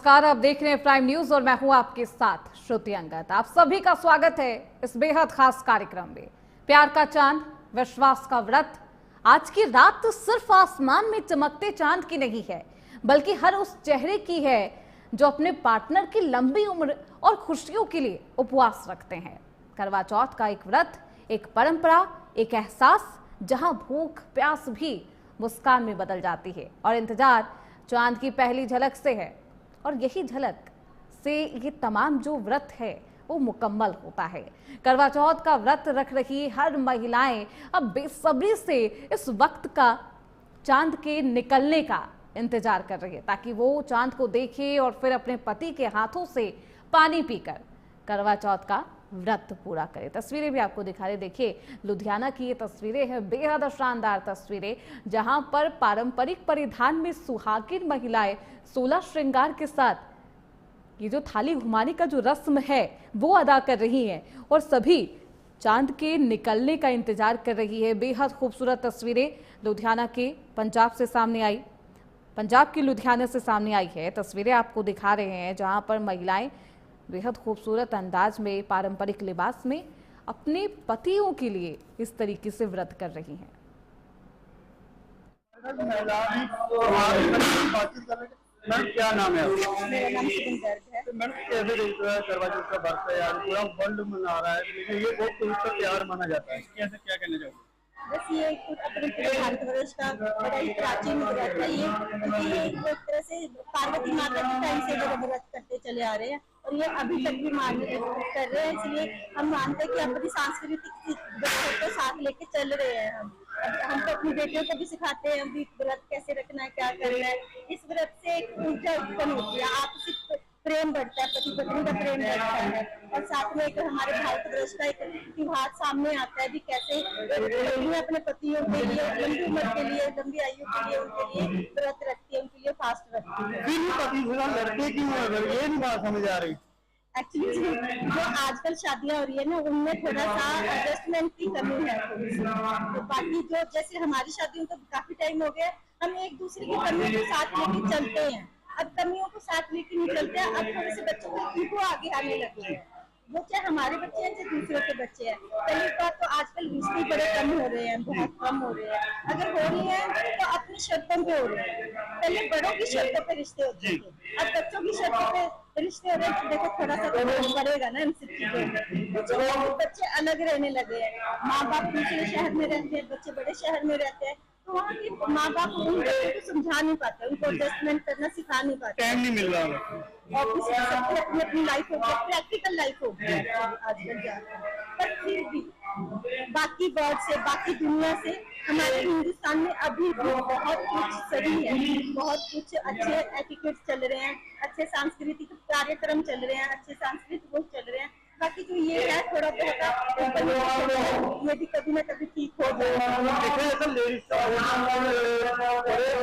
नमस्कार, आप देख रहे हैं प्राइम न्यूज और मैं हूं आपके साथ श्रुति अंगत। आप सभी का स्वागत है इस बेहद खास कार्यक्रम में। प्यार का चांद, विश्वास का व्रत। आज की रात तो सिर्फ आसमान में चमकते चांद की नहीं है, बल्कि हर उस चेहरे की है जो अपने पार्टनर की लंबी उम्र और खुशियों के लिए उपवास रखते हैं। करवा चौथ का एक व्रत, एक परंपरा, एक एहसास जहां भूख प्यास भी मुस्कान में बदल जाती है और इंतजार चांद की पहली झलक से है। और यही झलक से ये तमाम जो व्रत है वो मुकम्मल होता है। करवा चौथ का व्रत रख रही हर महिलाएं अब बेसब्री से इस वक्त का चांद के निकलने का इंतजार कर रही है, ताकि वो चांद को देखे और फिर अपने पति के हाथों से पानी पीकर करवा चौथ का व्रत पूरा करे। तस्वीरें भी आपको दिखा रहे, देखिए लुधियाना की ये तस्वीरें हैं, बेहद शानदार तस्वीरें, जहां पर पारंपरिक परिधान में सुहागिन महिलाएं 16 श्रृंगार के साथ ये जो थाली घुमाने का जो रस्म है वो अदा कर रही हैं और सभी चांद के निकलने का इंतजार कर रही है। बेहद खूबसूरत तस्वीरें लुधियाना के पंजाब से सामने आई, पंजाब की लुधियाना से सामने आई है। तस्वीरें आपको दिखा रहे हैं जहां पर महिलाएं बेहद खूबसूरत अंदाज में पारंपरिक लिबास में अपने पतियों के लिए इस तरीके से व्रत कर रही हैं। मैम क्या नाम है? मेरा नाम शुभम गर्ग है। तो मैम कैसे देख रहा है करवा चौथ का व्रत है यार, पूरा वर्ल्ड मना रहा है, लेकिन ये बहुत पवित्र त्योहार माना जाता है, कैसे क्या कहना चाहोगे? बस ये अपने पूरे भारतवर्ष का बड़ा ही प्राचीन व्रत है ये, क्योंकि ये एक तरह से पार्वती माता के टाइम से ये व्रत करते चले आ रहे हैं और ये अभी तक भी कर रहे हैं। इसलिए हम मानते हैं कि अपनी सांस्कृतिक व्रत को साथ लेके चल रहे हैं। हम तो अपनी बेटियों को भी सिखाते हैं अभी व्रत कैसे रखना है, क्या करना है। इस व्रत से एक ऊर्जा उत्पन्न होती है, आपसी प्रेम बढ़ता है, पति पत्नी का प्रेम बढ़ता है और साथ में एक हमारे भारतवर्ष का एक त्योहार सामने आता है भी कैसे पत्नियां अपने पतियों के लिए लंबी उम्र के लिए, लंबी आयु के लिए उनके लिए व्रत रखती है, उनके लिए फास्ट रखती है। फिर भी पति थोड़ा लड़के क्यों है, अगर ये नहीं बात समझ आ रही। एक्चुअली जो आजकल शादियां हो रही है ना, उनमें थोड़ा सा एडजस्टमेंट की कमी है थोड़ी सी। तो बाकी जो जैसे हमारी शादियों को काफी टाइम हो गया, हम एक दूसरे की कमियों को साथ लेके चलते हैं। अब कमियों को साथ लेके नहीं चलते हैं, अब थोड़े से बच्चों को इनको आगे आने लगे हैं, वो चाहे हमारे बच्चे हैं चाहे दूसरों के बच्चे हैं। पहली बात तो आजकल रिश्ते बड़े कम हो रहे हैं, बहुत कम हो रहे हैं, अगर हो रही है तो अपनी शर्तों पे हो रहे हैं। पहले बड़ों की शर्तों पे रिश्ते होते थे, अब बच्चों की शर्तों पे रिश्ते हो रहे हैं। तो देखो थोड़ा सा तो बढ़ेगा ना इन सब चीजों में। कुछ बच्चे अलग रहने लगे हैं, माँ बाप दूसरे शहर में रहते हैं, बच्चे बड़े शहर में रहते हैं, तो वहाँ की माँ बाप उन बच्चों को समझा नहीं पाते, उनको एडजस्टमेंट करना सिखा नहीं पाते, टाइम नहीं मिल रहा। ऑफिस सबकी अपनी अपनी लाइफ हो गई, प्रैक्टिकल लाइफ हो गई आजकल ज्यादा। पर फिर भी बाकी वर्ल्ड से, बाकी दुनिया से हमारे हिंदुस्तान में अभी भी बहुत कुछ सही है, बहुत कुछ अच्छे एटिकेट्स चल रहे हैं, अच्छे सांस्कृतिक कार्यक्रम चल रहे हैं, अच्छे सांस्कृतिक वो चल रहे हैं। बाकी जो ये है थोड़ा बहुत ये भी कभी ना कभी ठीक हो जाएगा।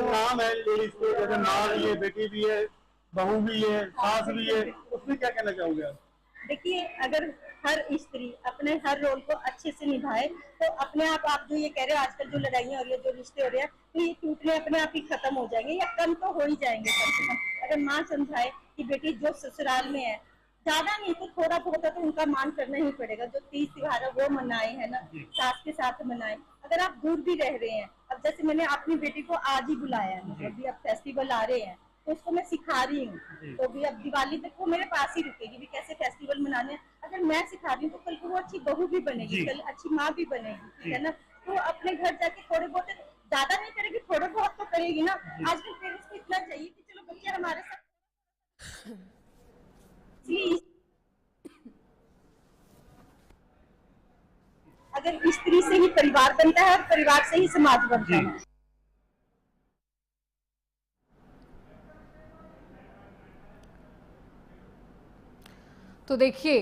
नाम है लेडीज को, जैसे माँ भी है, बेटी भी है, बहू भी है, सास भी है, उसमें क्या कहना चाहोगे आप? देखिए अगर हर स्त्री अपने हर रोल को अच्छे से निभाए तो अपने आप जो ये कह रहे हो आजकल जो लड़ाइयाँ हो रही है, जो रिश्ते हो रहे हैं, तो ये टूटने अपने आप ही खत्म हो जाएंगे या कम तो हो ही जाएंगे कम से कम। अगर माँ समझाए कि बेटी जो ससुराल में है, ज्यादा नहीं तो थोड़ा बहुत तो उनका मान करना ही पड़ेगा, जो तीज त्योहार है वो मनाए है ना, सास के साथ मनाए। अगर आप दूर भी रह रहे हैं, अब जैसे मैंने अपनी बेटी को आज ही बुलाया है, अभी अब फेस्टिवल आ रहे हैं तो उसको मैं सिखा रही हूँ, तो भी अब दिवाली तक वो मेरे पास ही रुकेगी भी कैसे फेस्टिवल मनाने। अगर मैं सिखा रही हूँ तो कल को वो अच्छी बहू भी बनेगी, कल अच्छी माँ भी बनेगी, ठीक है ना। तो अपने घर जाके थोड़े बहुत, ज्यादा नहीं करेगी, थोड़े बहुत तो करेगी ना। आजकल पेरेंट्स को इतना चाहिए कि चलो बच्चे हमारे साथ। अगर स्त्री से ही परिवार बनता है और परिवार से ही समाज बनता है। तो देखिए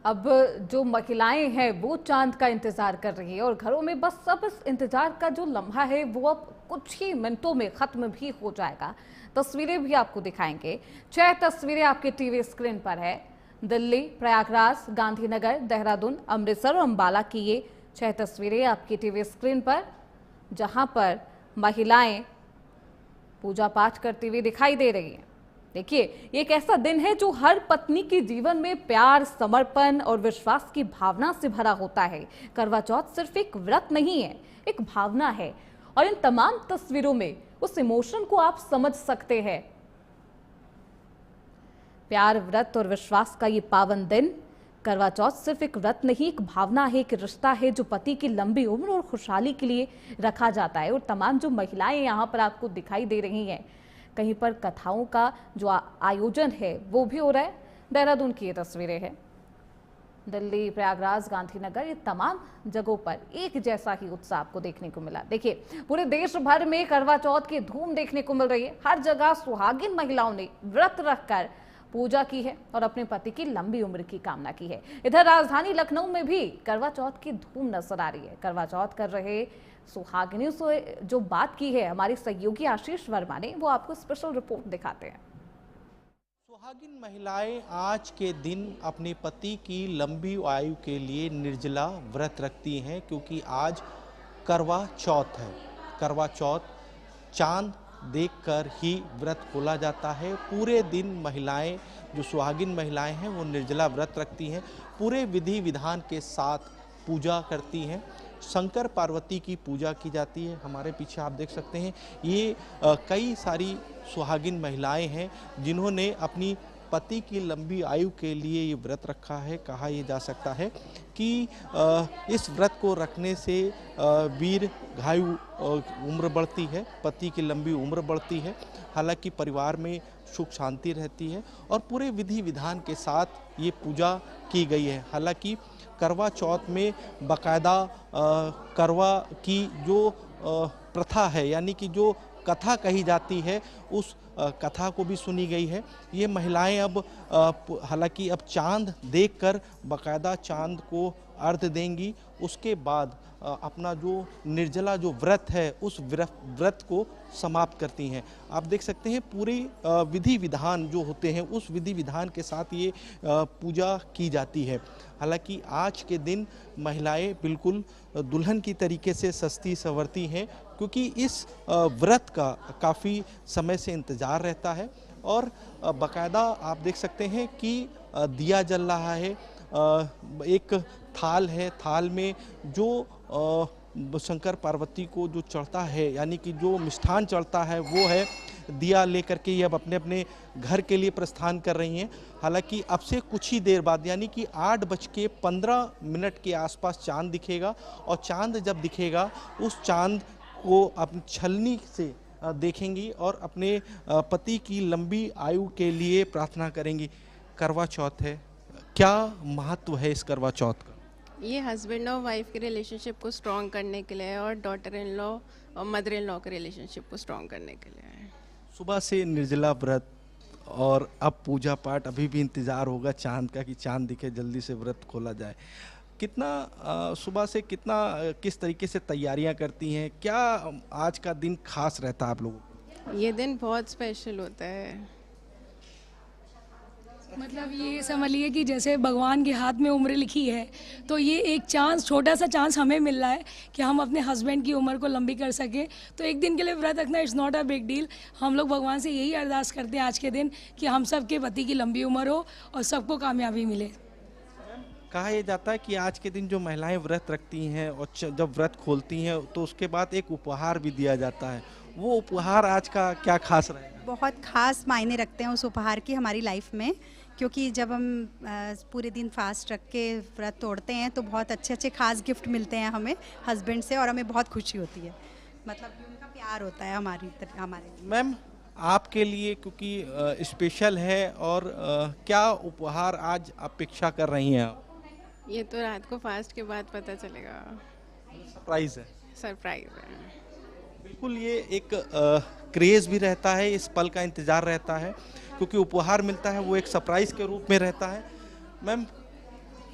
अब जो महिलाएं हैं वो चांद का इंतजार कर रही है और घरों में बस सब इस इंतजार का जो लम्हा है वो अब कुछ ही मिनटों में खत्म भी हो जाएगा। तस्वीरें भी आपको दिखाएंगे, 6 तस्वीरें आपके टीवी स्क्रीन पर है। दिल्ली, प्रयागराज, गांधीनगर, देहरादून, अमृतसर और अंबाला की ये 6 तस्वीरें आपकी टीवी स्क्रीन पर, जहां पर महिलाएं पूजा पाठ करती हुई दिखाई दे रही हैं। देखिए, ये एक ऐसा दिन है जो हर पत्नी के जीवन में प्यार, समर्पण और विश्वास की भावना से भरा होता है। करवा चौथ सिर्फ एक व्रत नहीं है, एक भावना है और इन तमाम तस्वीरों में उस इमोशन को आप समझ सकते हैं। प्यार, व्रत और विश्वास का ये पावन दिन करवा चौथ सिर्फ एक व्रत नहीं, एक भावना है, एक रिश्ता है जो पति की लंबी उम्र और खुशहाली के लिए रखा जाता है। और तमाम जो महिलाएं यहाँ पर आपको दिखाई दे रही हैं, कहीं पर कथाओं का जो आयोजन है वो भी हो रहा है। देहरादून की ये तस्वीरें हैं, दिल्ली, प्रयागराज, गांधीनगर, ये तमाम जगहों पर एक जैसा ही उत्साह आपको देखने को मिला। देखिए, पूरे देश भर में करवा चौथ की धूम देखने को मिल रही है। हर जगह सुहागिन महिलाओं ने व्रत रखकर पूजा की है और अपने पति की लंबी उम्र की कामना की है। इधर राजधानी लखनऊ में भी करवा चौथ की धूम नजर आ रही है। करवा चौथ कर रहे सुहागिनों से जो बात की है हमारे सहयोगी आशीष वर्मा ने, वो आपको स्पेशल रिपोर्ट दिखाते हैं। सुहागिन महिलाएं आज के दिन अपने पति की लंबी आयु के लिए निर्जला व्रत रखती हैं, क्योंकि आज करवा चौथ है। करवा चौथ चांद देखकर ही व्रत खोला जाता है। पूरे दिन महिलाएं, जो सुहागिन महिलाएं हैं, वो निर्जला व्रत रखती हैं, पूरे विधि विधान के साथ पूजा करती हैं। शंकर पार्वती की पूजा की जाती है। हमारे पीछे आप देख सकते हैं, ये कई सारी सुहागिन महिलाएं हैं जिन्होंने अपनी पति की लंबी आयु के लिए ये व्रत रखा है। कहा यह जा सकता है कि इस व्रत को रखने से दीर्घायु उम्र बढ़ती है, पति की लंबी उम्र बढ़ती है। हालांकि परिवार में सुख शांति रहती है और पूरे विधि विधान के साथ ये पूजा की गई है। हालांकि करवा चौथ में बाकायदा करवा की जो प्रथा है, यानी कि जो कथा कही जाती है, उस कथा को भी सुनी गई है। ये महिलाएं अब हालांकि अब चांद देखकर बाकायदा चांद को अर्घ्य देंगी। उसके बाद अपना जो निर्जला जो व्रत है, उस व्रत को समाप्त करती हैं। आप देख सकते हैं पूरी विधि विधान जो होते हैं, उस विधि विधान के साथ ये पूजा की जाती है। हालांकि आज के दिन महिलाएं बिल्कुल दुल्हन की तरीके से सजती संवरती हैं, क्योंकि इस व्रत का काफ़ी समय से इंतज़ार रहता है। और बाकायदा आप देख सकते हैं कि दिया जल रहा है, एक थाल है, थाल में जो शंकर पार्वती को जो चढ़ता है, यानी कि जो मिष्ठान चढ़ता है, वो है दिया लेकर के ये अब अपने अपने घर के लिए प्रस्थान कर रही हैं। हालांकि अब से कुछ ही देर बाद, यानी कि 8:15 के आसपास चांद दिखेगा और चांद जब दिखेगा, उस चांद को अपनी छलनी से देखेंगी और अपने पति की लंबी आयु के लिए प्रार्थना करेंगी। करवा चौथ है, क्या महत्व है इस करवा चौथ का? ये हस्बैंड और वाइफ के रिलेशनशिप को स्ट्रॉन्ग करने के लिए है और डॉटर इन लॉ और मदर इन लॉ के रिलेशनशिप को स्ट्रॉन्ग करने के लिए है। सुबह से निर्जला व्रत और अब पूजा पाठ, अभी भी इंतज़ार होगा चांद का कि चांद दिखे, जल्दी से व्रत खोला जाए। कितना सुबह से किस तरीके से तैयारियां करती हैं? क्या आज का दिन खास रहता है आप लोगों को? ये दिन बहुत स्पेशल होता है। मतलब ये समझिए कि जैसे भगवान के हाथ में उम्र लिखी है, तो ये एक चांस, छोटा सा चांस हमें मिल रहा है कि हम अपने हस्बैंड की उम्र को लंबी कर सकें। तो एक दिन के लिए व्रत रखना it's not a big deal. हम लोग भगवान से यही अरदास करते हैं आज के दिन कि हम सब के पति की लंबी उम्र हो और सबको कामयाबी मिले। कहा यह जाता है कि आज के दिन जो महिलाएं व्रत रखती हैं और जब व्रत खोलती हैं, तो उसके बाद एक उपहार भी दिया जाता है। वो उपहार आज का क्या खास रहेगा? बहुत खास मायने रखते हैं उस उपहार की हमारी लाइफ में, क्योंकि जब हम पूरे दिन फास्ट रख के व्रत तोड़ते हैं तो बहुत अच्छे अच्छे खास गिफ्ट मिलते हैं हमें हस्बैंड से और हमें बहुत खुशी होती है। मतलब उनका प्यार होता है हमारे। मैम, आपके लिए क्योंकि स्पेशल है, और क्या उपहार आज अपेक्षा कर रही हैं आप? ये तो रात को फास्ट के बाद पता चलेगा। सरप्राइज है। सरप्राइज है। बिल्कुल, ये एक क्रेज़ भी रहता है, इस पल का इंतज़ार रहता है, क्योंकि उपहार मिलता है वो एक सरप्राइज के रूप में रहता है। मैम,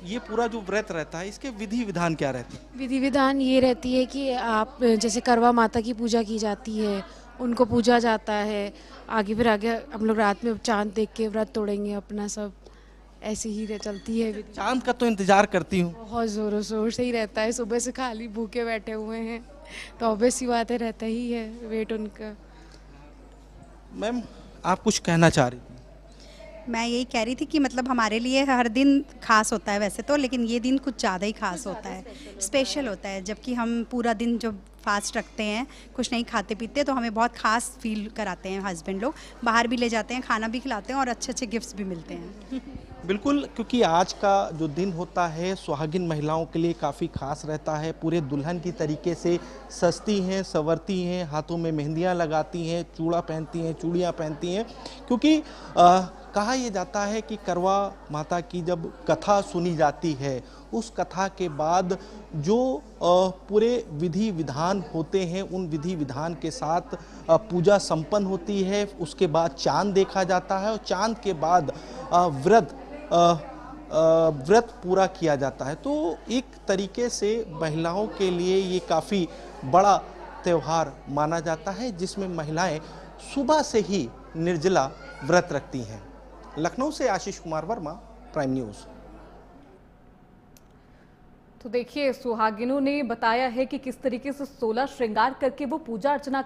ये पूरा जो व्रत रहता है, इसके विधि विधान क्या रहती है? विधि विधान ये रहती है कि आप जैसे करवा माता की पूजा की जाती है, उनको पूजा जाता है। आगे फिर आगे हम लोग रात में चांद देख के व्रत तोड़ेंगे अपना, सब ऐसे ही चलती है विधि। चांद का तो इंतजार करती हूँ। बहुत ज़ोरों शोर से ही रहता है, सुबह से खाली भूखे बैठे हुए हैं तो ऑब्वियस सी बात है, रहता ही है वेट उनका। मैम, आप कुछ कहना चाह रही थी? मैं यही कह रही थी कि मतलब हमारे लिए हर दिन खास होता है वैसे तो, लेकिन ये दिन कुछ ज़्यादा ही खास होता है, स्पेशल होता है। जबकि हम पूरा दिन जब फास्ट रखते हैं, कुछ नहीं खाते पीते, तो हमें बहुत खास फील कराते हैं हस्बैंड लोग। बाहर भी ले जाते हैं, खाना भी खिलाते हैं और अच्छे अच्छे गिफ्ट्स भी मिलते हैं। बिल्कुल, क्योंकि आज का जो दिन होता है सुहागिन महिलाओं के लिए काफ़ी खास रहता है। पूरे दुल्हन की तरीके से सजती हैं, संवरती हैं, हाथों में मेहंदियां लगाती हैं, चूड़ा पहनती हैं, चूड़ियां पहनती हैं, क्योंकि कहा यह जाता है कि करवा माता की जब कथा सुनी जाती है, उस कथा के बाद जो पूरे विधि विधान होते हैं, उन विधि विधान के साथ पूजा संपन्न होती है। उसके बाद चांद देखा जाता है और चांद के बाद व्रत पूरा किया जाता है। तो एक तरीके से महिलाओं के लिए ये काफ़ी बड़ा त्यौहार माना जाता है, जिसमें महिलाएं सुबह से ही निर्जला व्रत रखती हैं। लखनऊ से आशीष कुमार वर्मा, प्राइम न्यूज़। तो देखिए, सुहागिनों ने बताया है कि किस तरीके से 16 श्रृंगार करके वो पूजा अर्चना